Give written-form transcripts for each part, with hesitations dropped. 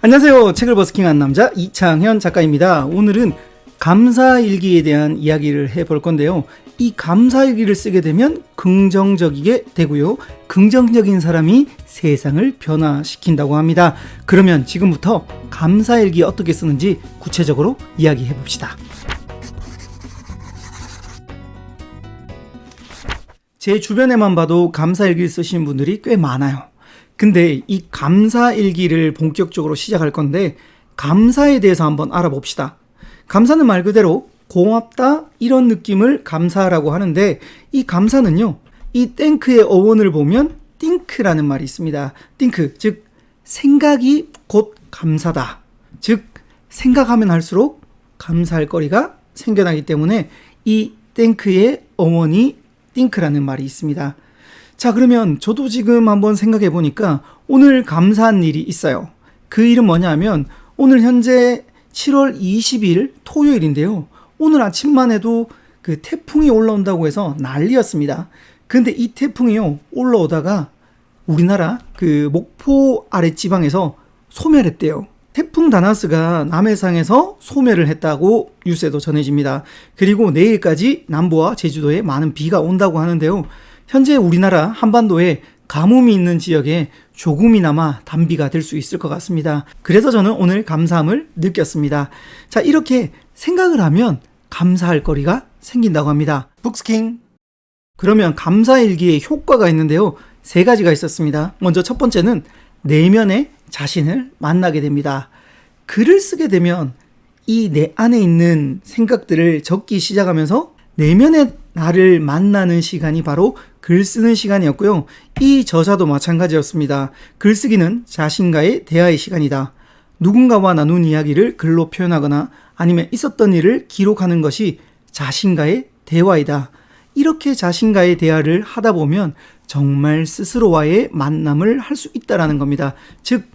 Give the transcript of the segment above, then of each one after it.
안녕하세요. 책을 버스킹한 남자 이창현 작가입니다. 오늘은 감사일기에 대한 이야기를 해볼 건데요. 이 감사일기를 쓰게 되면 긍정적이게 되고요. 긍정적인 사람이 세상을 변화시킨다고 합니다. 그러면 지금부터 감사일기 어떻게 쓰는지 구체적으로 이야기해 봅시다. 제 주변에만 봐도 감사일기를 쓰시는 분들이 꽤 많아요. 근데 이 감사일기를 본격적으로 시작할 건데 감사에 대해서 한번 알아봅시다. 감사는 말 그대로 고맙다 이런 느낌을 감사라고 하는데 이 감사는요. 이 땡크의 어원을 보면 띵크라는 말이 있습니다. 띵크 즉 생각이 곧 감사다. 즉 생각하면 할수록 감사할 거리가 생겨나기 때문에 이 땡크의 어원이 띵크라는 말이 있습니다. 자, 그러면 저도 지금 한번 생각해 보니까 오늘 감사한 일이 있어요. 그 일은 뭐냐면 오늘 현재 7월 20일 토요일인데요. 오늘 아침만 해도 그 태풍이 올라온다고 해서 난리였습니다. 근데 이 태풍이요, 올라오다가 우리나라 그 목포 아랫지방에서 소멸했대요. 태풍 다나스가 남해상에서 소멸을 했다고 뉴스에도 전해집니다. 그리고 내일까지 남부와 제주도에 많은 비가 온다고 하는데요. 현재 우리나라 한반도에 가뭄이 있는 지역에 조금이나마 단비가 될 수 있을 것 같습니다. 그래서 저는 오늘 감사함을 느꼈습니다. 자, 이렇게 생각을 하면 감사할 거리가 생긴다고 합니다. 북스킹. 그러면 감사일기에 효과가 있는데요. 3가지가 있었습니다. 먼저 첫 번째는 내면의 자신을 만나게 됩니다. 글을 쓰게 되면 이 내 안에 있는 생각들을 적기 시작하면서 내면의 나를 만나는 시간이 바로 글 쓰는 시간이었고요. 이 저자도 마찬가지였습니다. 글쓰기는 자신과의 대화의 시간이다. 누군가와 나눈 이야기를 글로 표현하거나 아니면 있었던 일을 기록하는 것이 자신과의 대화이다. 이렇게 자신과의 대화를 하다 보면 정말 스스로와의 만남을 할 수 있다라는 겁니다. 즉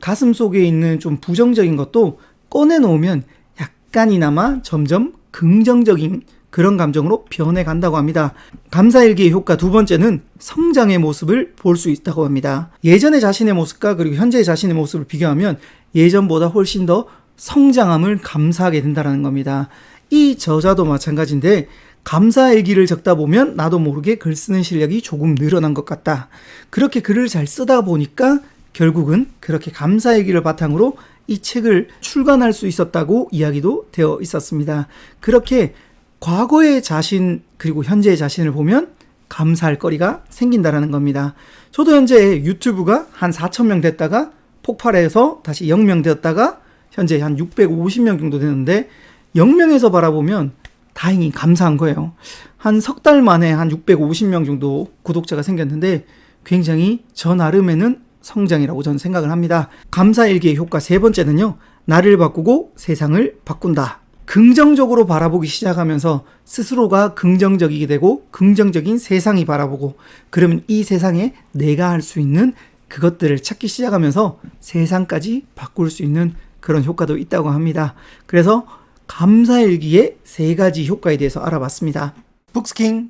가슴 속에 있는 좀 부정적인 것도 꺼내놓으면 약간이나마 점점 긍정적인 그런 감정으로 변해간다고 합니다. 감사일기의 효과 두 번째는 성장의 모습을 볼 수 있다고 합니다. 예전의 자신의 모습과 그리고 현재의 자신의 모습을 비교하면 예전보다 훨씬 더 성장함을 감사하게 된다는 겁니다. 이 저자도 마찬가지인데 감사일기를 적다 보면 나도 모르게 글 쓰는 실력이 조금 늘어난 것 같다. 그렇게 글을 잘 쓰다 보니까 결국은 그렇게 감사일기를 바탕으로 이 책을 출간할 수 있었다고 이야기도 되어 있었습니다. 그렇게 과거의 자신 그리고 현재의 자신을 보면 감사할 거리가 생긴다라는 겁니다. 저도 현재 유튜브가 한 4,000명 됐다가 폭발해서 다시 0명 되었다가 현재 한 650명 정도 되는데 0명에서 바라보면 다행히 감사한 거예요. 한 석 달 만에 한 650명 정도 구독자가 생겼는데 굉장히 저 나름에는 성장이라고 저는 생각을 합니다. 감사일기의 효과 세 번째는요. 나를 바꾸고 세상을 바꾼다. 긍정적으로 바라보기 시작하면서 스스로가 긍정적이게 되고 긍정적인 세상이 바라보고 그러면 이 세상에 내가 할 수 있는 그것들을 찾기 시작하면서 세상까지 바꿀 수 있는 그런 효과도 있다고 합니다. 그래서 감사일기의 3가지 효과에 대해서 알아봤습니다. 북스킹.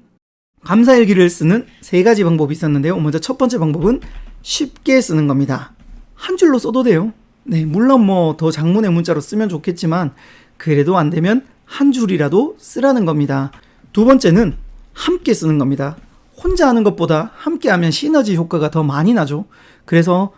감사일기를 쓰는 3가지 방법이 있었는데요. 먼저 첫 번째 방법은 쉽게 쓰는 겁니다. 한 줄로 써도 돼요. 네, 물론 뭐 더 장문의 문자로 쓰면 좋겠지만 그래도 안 되면 한 줄이라도 쓰라는 겁니다. 두 번째는 함께 쓰는 겁니다. 혼자 하는 것보다 함께 하면 시너지 효과가 더 많이 나죠. 그래서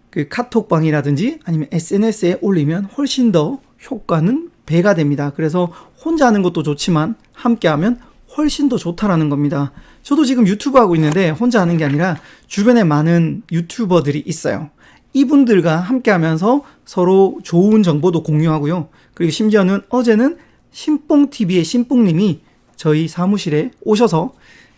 그 카톡방이라든지 아니면 SNS에 올리면 훨씬 더 효과는 배가 됩니다. 그래서 혼자 하는 것도 좋지만 함께 하면 훨씬 더 좋다라는 겁니다. 저도 지금 유튜브 하고 있는데 혼자 하는 게 아니라 주변에 많은 유튜버들이 있어요. 이분들과 함께 하면서 서로 좋은 정보도 공유하고요. 그리고 심지어는 어제는 신뽕TV의 신뽕님이 저희 사무실에 오셔서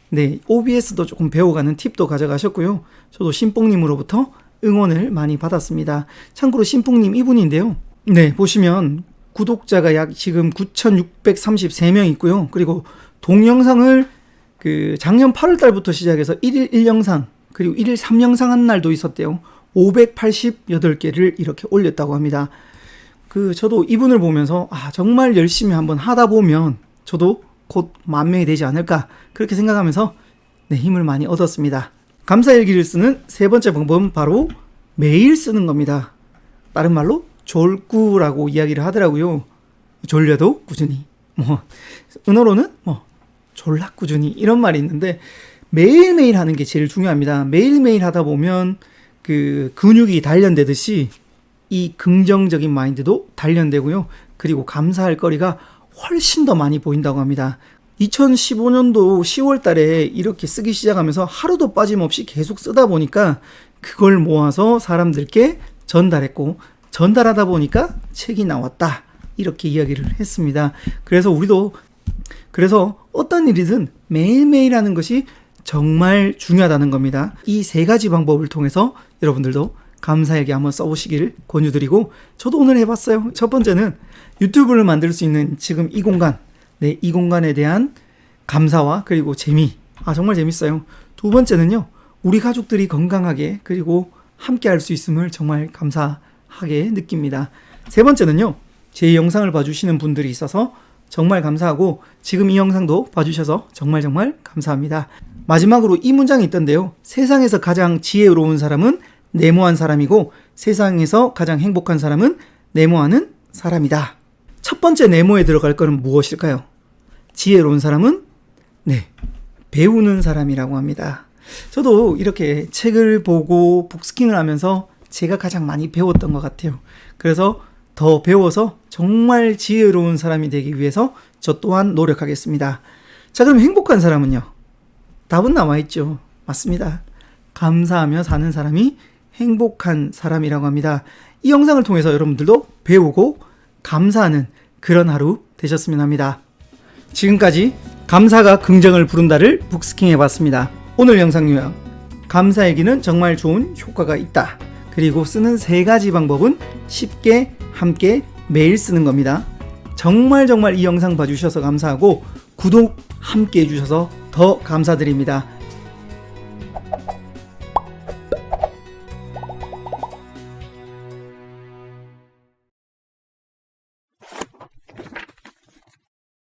네, OBS도 조금 배워가는 팁도 가져가셨고요. 저도 신뽕님으로부터 응원을 많이 받았습니다. 참고로 신뽕님 이분인데요. 네, 보시면 구독자가 약 지금 9,633명 있고요. 그리고 동영상을 그 작년 8월 달부터 시작해서 1일 1영상 그리고 1일 3영상 한 날도 있었대요. 588개를 이렇게 올렸다고 합니다. 저도 이분을 보면서 정말 열심히 한번 하다 보면 저도 곧 10,000명이 되지 않을까 그렇게 생각하면서 네, 힘을 많이 얻었습니다. 감사일기를 쓰는 세 번째 방법은 바로 매일 쓰는 겁니다. 다른 말로 졸꾸라고 이야기를 하더라고요. 졸려도 꾸준히, 은어로는 졸라 꾸준히 이런 말이 있는데, 매일매일 하는 게 제일 중요합니다. 매일매일 하다 보면 그 근육이 단련되듯이 이 긍정적인 마인드도 단련되고요. 그리고 감사할 거리가 훨씬 더 많이 보인다고 합니다. 2015년도 10월 달에 이렇게 쓰기 시작하면서 하루도 빠짐없이 계속 쓰다 보니까 그걸 모아서 사람들께 전달했고, 전달하다 보니까 책이 나왔다, 이렇게 이야기를 했습니다. 그래서 어떤 일이든 매일매일 하는 것이 정말 중요하다는 겁니다. 이 3가지 방법을 통해서 여러분들도 감사일기 한번 써보시기를 권유드리고, 저도 오늘 해봤어요. 첫 번째는 유튜브를 만들 수 있는 지금 이 공간, 이 공간에 대한 감사와 그리고 재미, 정말 재밌어요. 두 번째는요, 우리 가족들이 건강하게 그리고 함께 할 수 있음을 정말 감사하게 느낍니다. 세 번째는요, 제 영상을 봐주시는 분들이 있어서 정말 감사하고, 지금 이 영상도 봐주셔서 정말 감사합니다. 마지막으로 이 문장이 있던데요. 세상에서 가장 지혜로운 사람은 네모한 사람이고, 세상에서 가장 행복한 사람은 네모하는 사람이다. 첫 번째 네모에 들어갈 거는 무엇일까요? 지혜로운 사람은 배우는 사람이라고 합니다. 저도 이렇게 책을 보고 북스킹을 하면서 제가 가장 많이 배웠던 것 같아요. 그래서 더 배워서 정말 지혜로운 사람이 되기 위해서 저 또한 노력하겠습니다. 자, 그럼 행복한 사람은요? 답은 남아있죠. 맞습니다. 감사하며 사는 사람이 행복한 사람이라고 합니다. 이 영상을 통해서 여러분들도 배우고 감사하는 그런 하루 되셨으면 합니다. 지금까지 감사가 긍정을 부른다를 북스킹 해봤습니다. 오늘 영상 요약, 감사일기는 정말 좋은 효과가 있다. 그리고 쓰는 3가지 방법은 쉽게 함께 매일 쓰는 겁니다. 정말 이 영상 봐주셔서 감사하고, 구독 함께 해주셔서 더 감사드립니다.